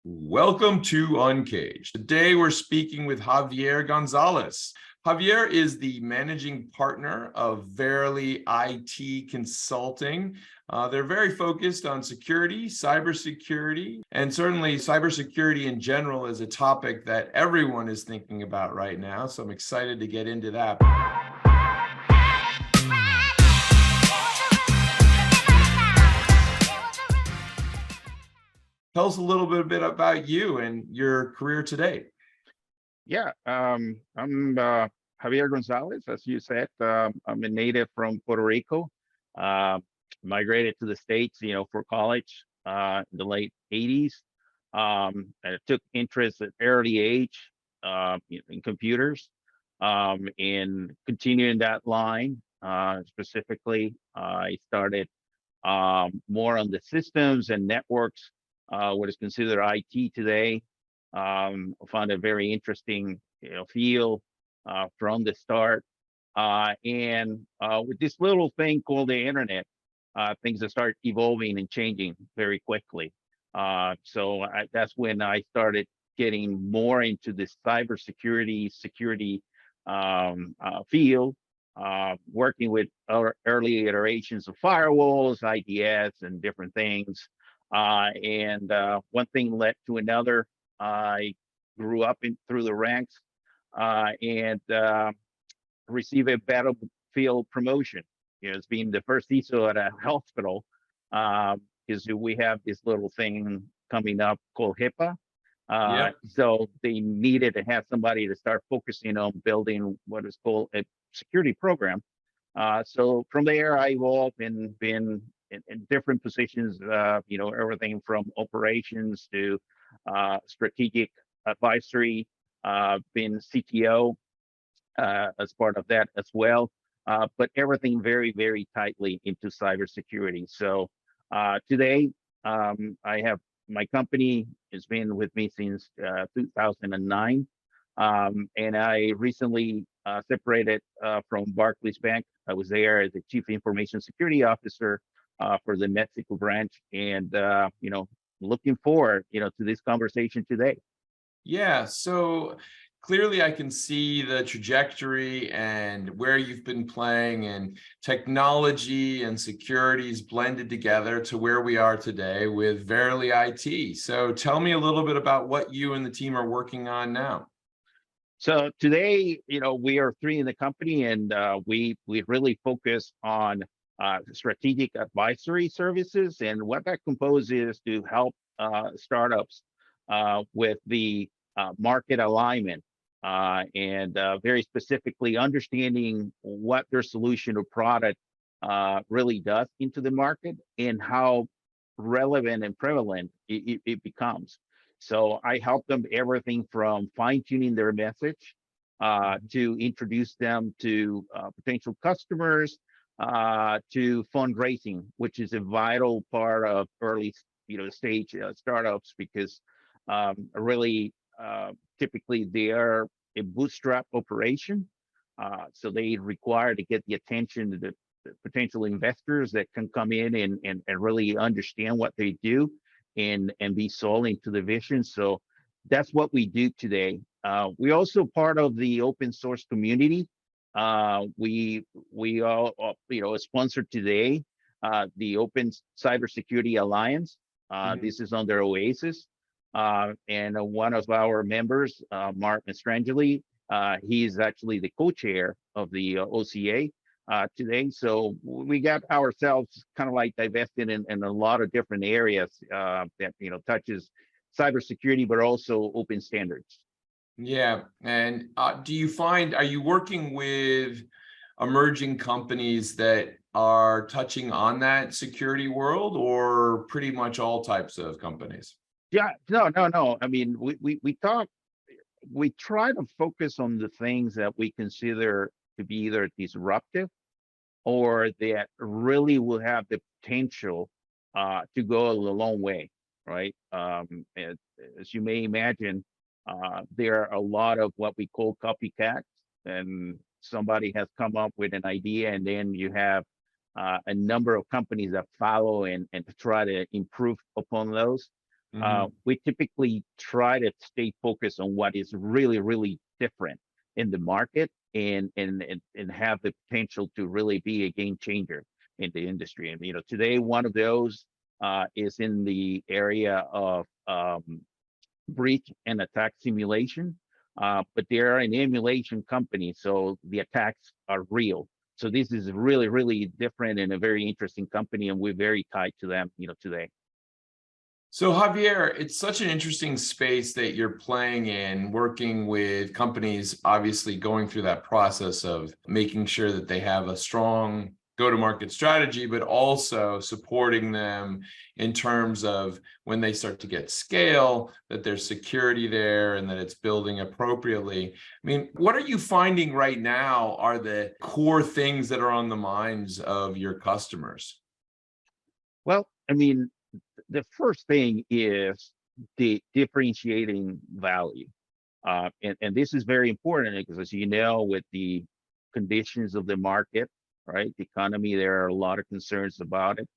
Welcome to UNCAGED. Today we're speaking with Javier Gonzalez. Javier is the managing partner of Verily IT Consulting. They're very focused on security, cybersecurity, and certainly cybersecurity in general is a topic that everyone is thinking about right now. So I'm excited to get into that. Tell us a little bit about you and your career today. Yeah, I'm Javier Gonzalez, as you said. I'm a native from Puerto Rico. Migrated to the States, for college in the late 80s. I took interest at early age in computers, and continuing that line. Specifically, I started more on the systems and networks, what is considered IT today. I found a very interesting, field from the start. And with this little thing called the internet, things that start evolving and changing very quickly. That's when I started getting more into this cybersecurity field, working with early iterations of firewalls, IDS, and different things. And one thing led to another. I grew up through the ranks and received a battlefield promotion. As being the first CISO at a hospital, because we have this little thing coming up called HIPAA. So they needed to have somebody to start focusing on building what is called a security program. So from there, I evolved and been in different positions, everything from operations to strategic advisory, been CTO as part of that as well, but everything very, very tightly into cybersecurity. So today, I have my company has been with me since 2009, and I recently separated from Barclays Bank. I was there as the Chief Information Security Officer for the Mexico branch, and looking forward, to this conversation today. Yeah, so clearly I can see the trajectory and where you've been playing, and technology and securities blended together to where we are today with Verily IT. So tell me a little bit about what you and the team are working on now. So today, we are three in the company, and we really focus on strategic advisory services, and what that composes to help startups with the market alignment, and very specifically understanding what their solution or product really does into the market and how relevant and prevalent it becomes. So I help them everything from fine-tuning their message to introduce them to potential customers, to fundraising, which is a vital part of early stage startups, because really typically they are a bootstrap operation, so they require to get the attention to the potential investors that can come in and really understand what they do and be sold into the vision. So that's what we do today. We also part of the open source community. We all sponsored today the Open Cybersecurity Alliance. This is under Oasis, and one of our members, Mark Mastrangeli, he's actually the co-chair of the OCA today. So we got ourselves kind of like divested in a lot of different areas that touches cybersecurity, but also open standards. Yeah, and are you working with emerging companies that are touching on that security world, or pretty much all types of companies? Yeah, no. I mean, we try to focus on the things that we consider to be either disruptive or that really will have the potential to go a long way, right? As you may imagine, there are a lot of what we call copycats, and somebody has come up with an idea, and then you have a number of companies that follow and try to improve upon those. We typically try to stay focused on what is really, really different in the market and have the potential to really be a game changer in the industry. And today one of those is in the area of breach and attack simulation, but they're an emulation company, so the attacks are real. So this is really, really different and a very interesting company, and we're very tied to them, today. So Javier, it's such an interesting space that you're playing in, working with companies, obviously going through that process of making sure that they have a strong go-to-market strategy, but also supporting them in terms of when they start to get scale, that there's security there and that it's building appropriately. I mean, what are you finding right now are the core things that are on the minds of your customers? Well, I mean, the first thing is the differentiating value. And this is very important because, as you know, with the conditions of the market, right, the economy, there are a lot of concerns about it.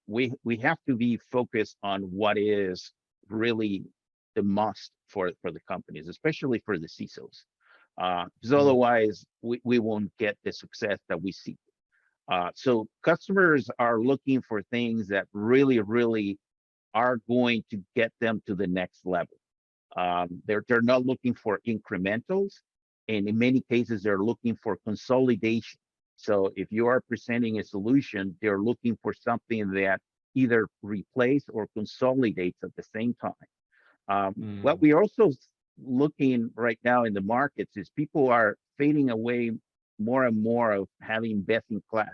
We have to be focused on what is really the must for the companies, especially for the CISOs, because otherwise we won't get the success that we seek. So customers are looking for things that really, really are going to get them to the next level. They're not looking for incrementals, and in many cases, they're looking for consolidation. So if you are presenting a solution, they're looking for something that either replace or consolidates at the same time. What we're also looking right now in the markets is people are fading away more and more of having best in class,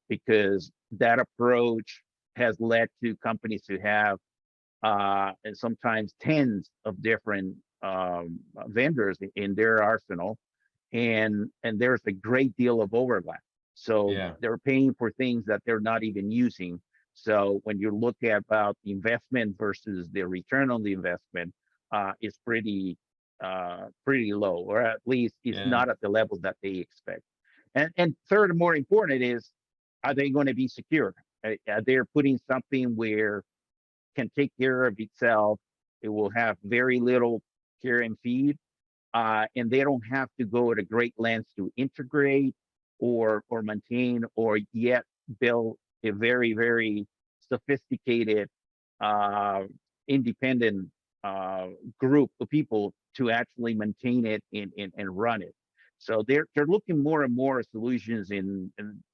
because that approach has led to companies to have and sometimes tens of different vendors in their arsenal, and there's a great deal of overlap. So they're paying for things that they're not even using. So when you look at about the investment versus the return on the investment, it's pretty low, or at least it's not at the level that they expect. And third, and more important, is, are they going to be secure? They're putting something where can take care of itself. It will have very little care and feed, and they don't have to go to great lengths to integrate or maintain or yet build a very, very sophisticated independent group of people to actually maintain it and run it. So they're looking more and more at solutions, and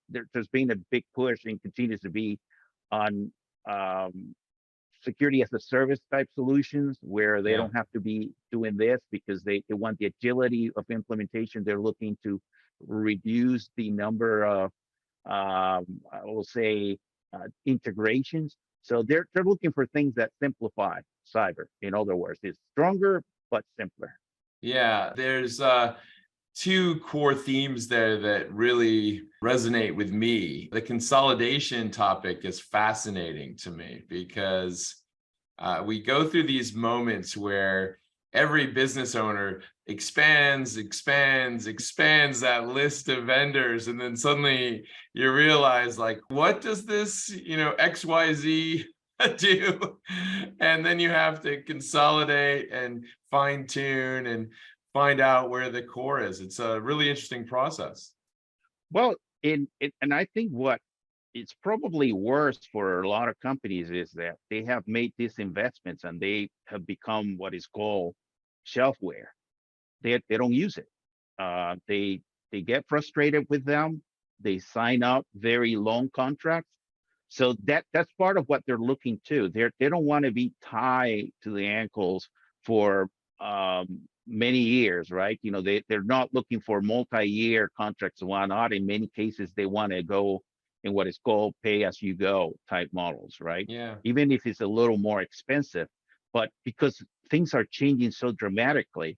there's been a big push and continues to be on security as a service type solutions, where they don't have to be doing this because they want the agility of implementation. They're looking to reduce the number of I will say integrations. So they're looking for things that simplify cyber. In other words, it's stronger but simpler. Yeah, there's two core themes there that really resonate with me. The consolidation topic is fascinating to me because we go through these moments where every business owner expands that list of vendors, and then suddenly you realize, like, what does this, XYZ do? And then you have to consolidate and fine tune and find out where the core is. It's a really interesting process. Well, and I think what it's probably worse for a lot of companies is that they have made these investments and they have become what is called shelfware. They don't use it. They get frustrated with them. They sign up very long contracts. So that's part of what they're looking to. They don't want to be tied to the ankles for many years, right? They're not looking for multi-year contracts and whatnot. In many cases, they want to go in what is called pay-as-you-go type models, right? Yeah. Even if it's a little more expensive, but because things are changing so dramatically,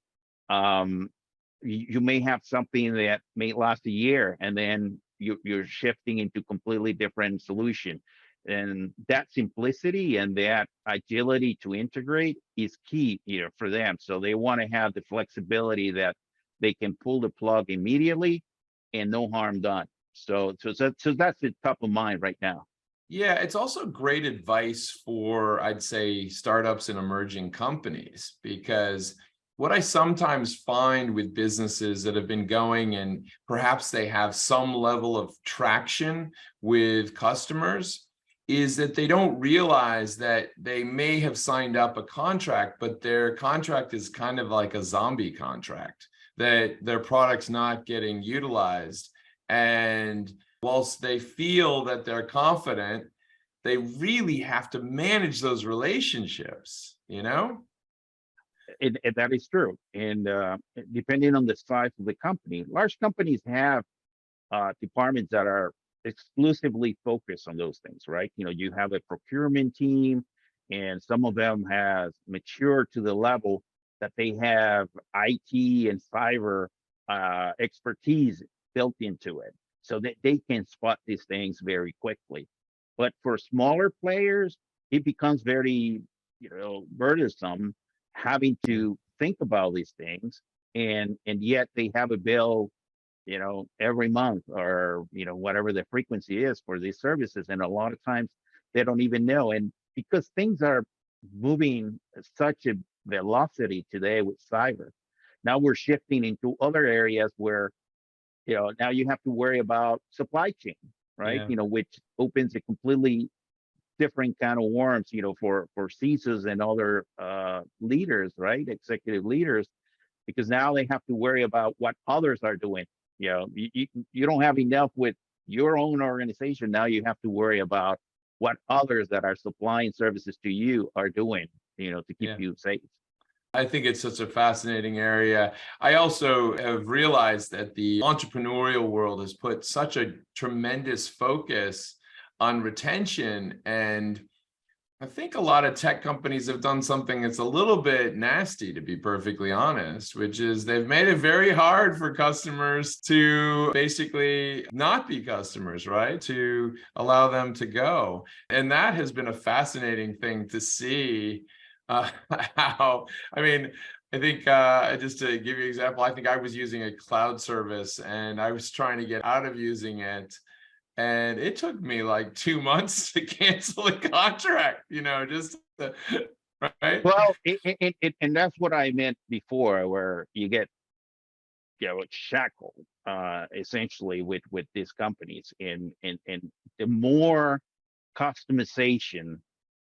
you may have something that may last a year, and then you're shifting into completely different solution. And that simplicity and that agility to integrate is key for them. So they want to have the flexibility that they can pull the plug immediately and no harm done. So that's the top of mind right now. Yeah, it's also great advice for, I'd say, startups and emerging companies, because what I sometimes find with businesses that have been going and perhaps they have some level of traction with customers is that they don't realize that they may have signed up a contract, but their contract is kind of like a zombie contract, that their product's not getting utilized. And whilst they feel that they're confident, they really have to manage those relationships, you know? That is true. And depending on the size of the company, large companies have departments that are exclusively focused on those things, right? You have a procurement team, and some of them has matured to the level that they have IT and cyber expertise built into it, so that they can spot these things very quickly. But for smaller players, it becomes very, burdensome having to think about these things, and yet they have a bill, every month, or whatever the frequency is for these services, and a lot of times they don't even know. And because things are moving at such a velocity today with cyber, now we're shifting into other areas where now you have to worry about supply chain, right? Yeah. Which opens a completely different kind of worms, for CISOs and other leaders, right? Executive leaders, because now they have to worry about what others are doing. You don't have enough with your own organization. Now you have to worry about what others that are supplying services to you are doing, to keep Yeah. you safe. I think it's such a fascinating area. I also have realized that the entrepreneurial world has put such a tremendous focus on retention. And I think a lot of tech companies have done something that's a little bit nasty, to be perfectly honest, which is they've made it very hard for customers to basically not be customers, right? To allow them to go. And that has been a fascinating thing to see. Uh, how, I mean, I think just to give you an example, I think I was using a cloud service and I was trying to get out of using it. And it took me like 2 months to cancel the contract, just right. Well, and that's what I meant before, where you get shackled essentially with these companies, and the more customization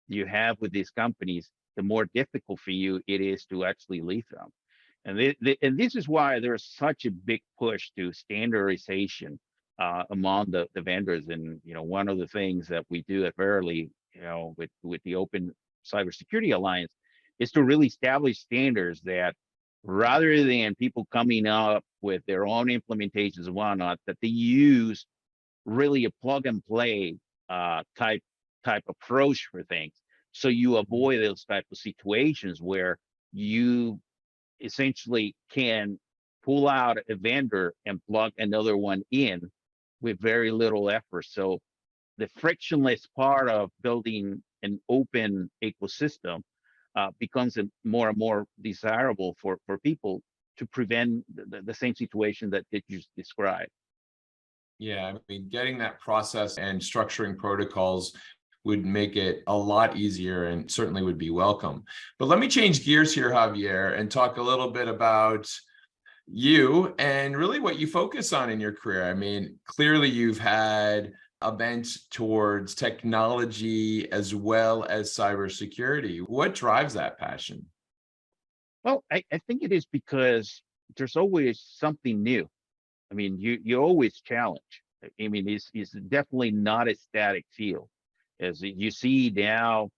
you have with these companies, the more difficult for you it is to actually leave them. And this is why there's such a big push to standardization among the vendors. And one of the things that we do at Verily, with the Open Cybersecurity Alliance, is to really establish standards that, rather than people coming up with their own implementations and whatnot, that they use really a plug and play type approach for things, so you avoid those type of situations where you essentially can pull out a vendor and plug another one in with very little effort. So the frictionless part of building an open ecosystem becomes more and more desirable for people, to prevent the same situation that you described. Yeah, I mean, getting that process and structuring protocols would make it a lot easier and certainly would be welcome. But let me change gears here, Javier, and talk a little bit about you and really what you focus on in your career. I mean, clearly you've had a bent towards technology as well as cybersecurity. What drives that passion? Well, I think it is because there's always something new. I mean, you always challenge. I mean, it's definitely not a static field. As you see now,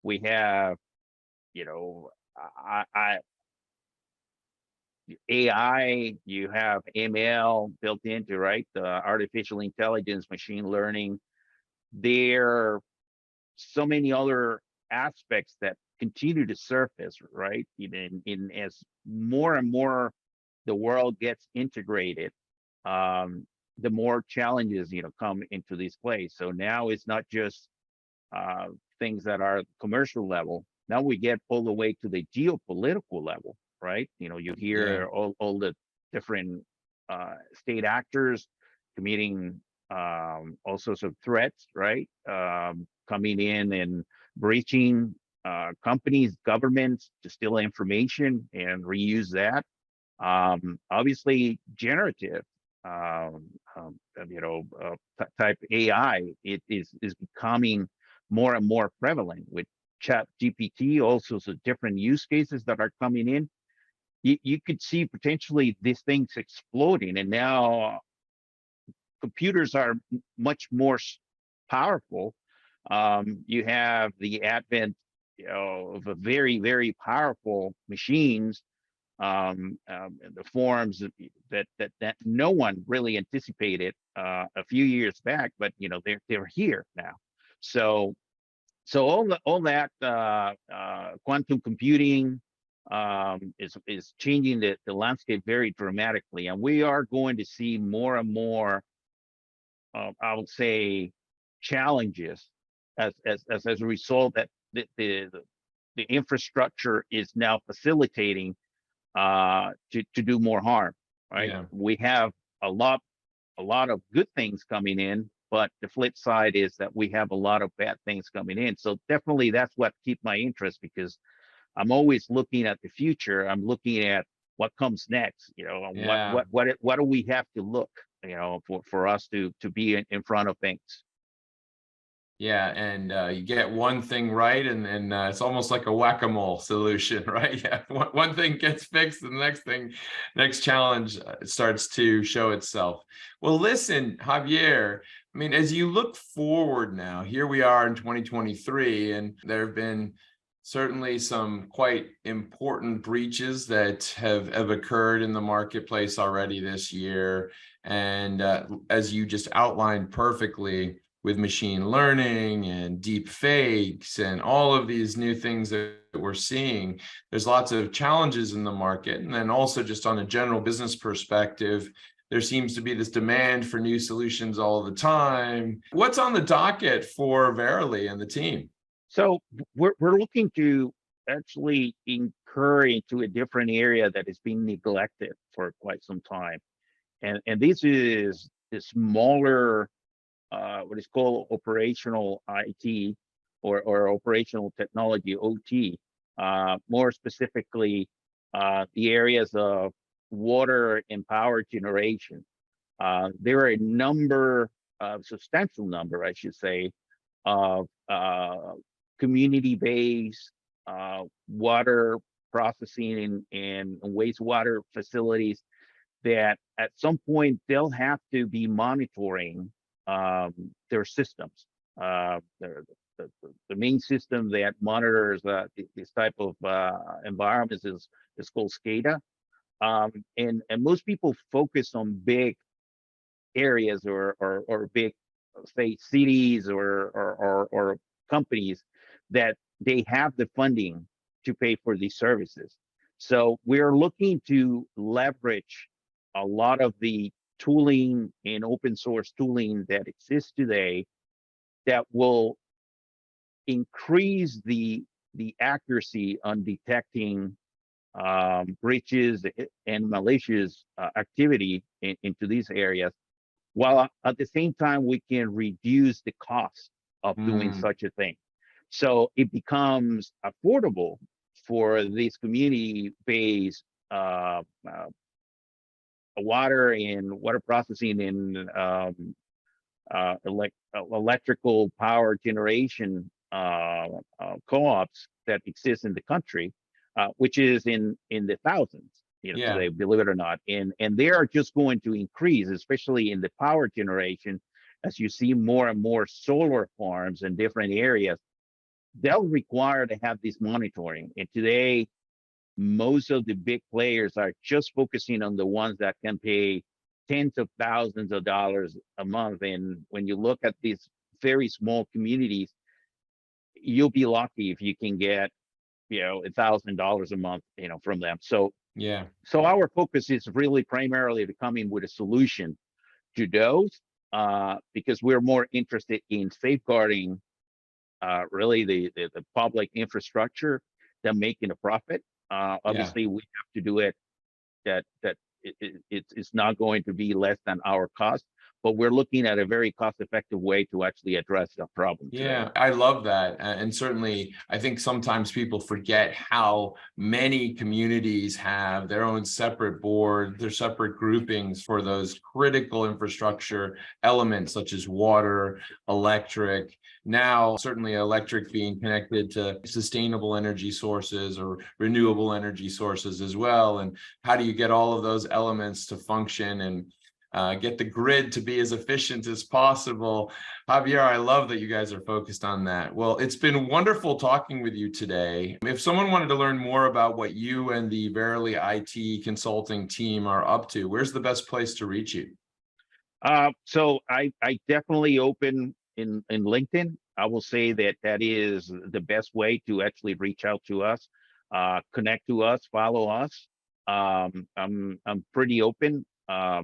we have, you know, I AI, you have ML built into, right? The artificial intelligence, machine learning. There are so many other aspects that continue to surface, right? In as more and more the world gets integrated, the more challenges come into this place. So now it's not just things that are commercial level. Now we get all the way to the geopolitical level, right? You Yeah. hear all the different state actors committing all sorts of threats, right? Coming in and breaching companies, governments to steal information and reuse that. Obviously, generative, type AI, it is becoming more and more prevalent with Chat GPT. All sorts of different use cases that are coming in. You could see potentially these things exploding, and now computers are much more powerful. You have the advent, of a very, very powerful machines, the forms that no one really anticipated a few years back, but they're here now. So all that quantum computing is changing the landscape very dramatically, and we are going to see more and more, I would say, challenges as a result that the infrastructure is now facilitating to do more harm, right? Yeah. We have a lot of good things coming in, but the flip side is that we have a lot of bad things coming in. So definitely that's what keeps my interest, because I'm always looking at the future. I'm looking at what comes next, Yeah. what do we have to look, for us to be in front of things. Yeah, and you get one thing right, and then it's almost like a whack-a-mole solution, right? Yeah, one thing gets fixed, and the next challenge starts to show itself. Well, listen, Javier, I mean, as you look forward now, here we are in 2023, and there have been certainly some quite important breaches that have occurred in the marketplace already this year. And as you just outlined perfectly, with machine learning and deep fakes and all of these new things that we're seeing, there's lots of challenges in the market. And then also just on a general business perspective, there seems to be this demand for new solutions all the time. What's on the docket for Verily and the team? So we're looking to actually incur into a different area that is being neglected for quite some time. And this is the smaller, what is called operational IT, or operational technology, OT, more specifically, the areas of water and power generation. There are a substantial number, I should say, of community-based water processing and wastewater facilities that at some point they'll have to be monitoring their systems. The main system that monitors this type of environments is called SCADA. And most people focus on big areas or big, say, cities or companies that they have the funding to pay for these services. So we're looking to leverage a lot of the tooling and open source tooling that exists today that will increase the accuracy on detecting breaches and malicious activity into these areas, while at the same time we can reduce the cost of doing such a thing. So it becomes affordable for these community-based water and water processing and electrical power generation co-ops that exist in the country, which is in the thousands, today, believe it or not. And they are just going to increase, especially in the power generation, as you see more and more solar farms in different areas. They'll require to have this monitoring. And today, most of the big players are just focusing on the ones that can pay tens of thousands of dollars a month. And when you look at these very small communities, you'll be lucky if you can get, $1,000 a month, from them. So our focus is really primarily to come in with a solution to those, because we're more interested in safeguarding really the public infrastructure than making a profit. Obviously, we have to do it that it's not going to be less than our cost, but we're looking at a very cost-effective way to actually address the problem today. Yeah, I love that. And certainly, I think sometimes people forget how many communities have their own separate board, their separate groupings for those critical infrastructure elements such as water, electric. Now, certainly electric being connected to sustainable energy sources or renewable energy sources as well. And how do you get all of those elements to function and get the grid to be as efficient as possible? Javier, I love that you guys are focused on that. Well, it's been wonderful talking with you today. If someone wanted to learn more about what you and the Verily IT Consulting team are up to, where's the best place to reach you? So I definitely open in LinkedIn. I will say that that is the best way to actually reach out to us, connect to us, follow us. I'm pretty open. I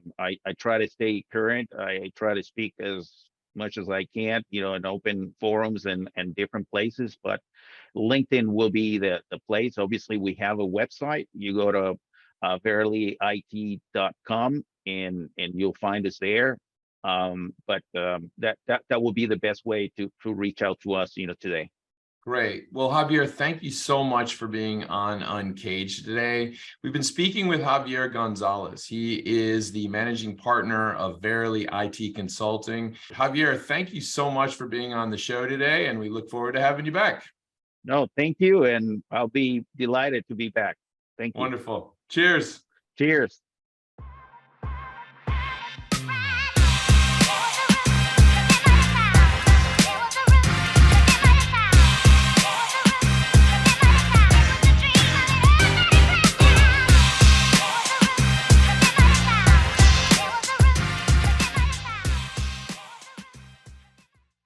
try to stay current. I try to speak as much as I can, in open forums and different places, but LinkedIn will be the place. Obviously, we have a website. You go to verilyit.com and you'll find us there. But that will be the best way to reach out to us, today. Great. Well, Javier, thank you so much for being on UNCAGED today. We've been speaking with Javier Gonzalez. He is the managing partner of Verily IT Consulting. Javier, thank you so much for being on the show today, and we look forward to having you back. No, thank you, and I'll be delighted to be back. Thank you. Wonderful. Cheers. Cheers.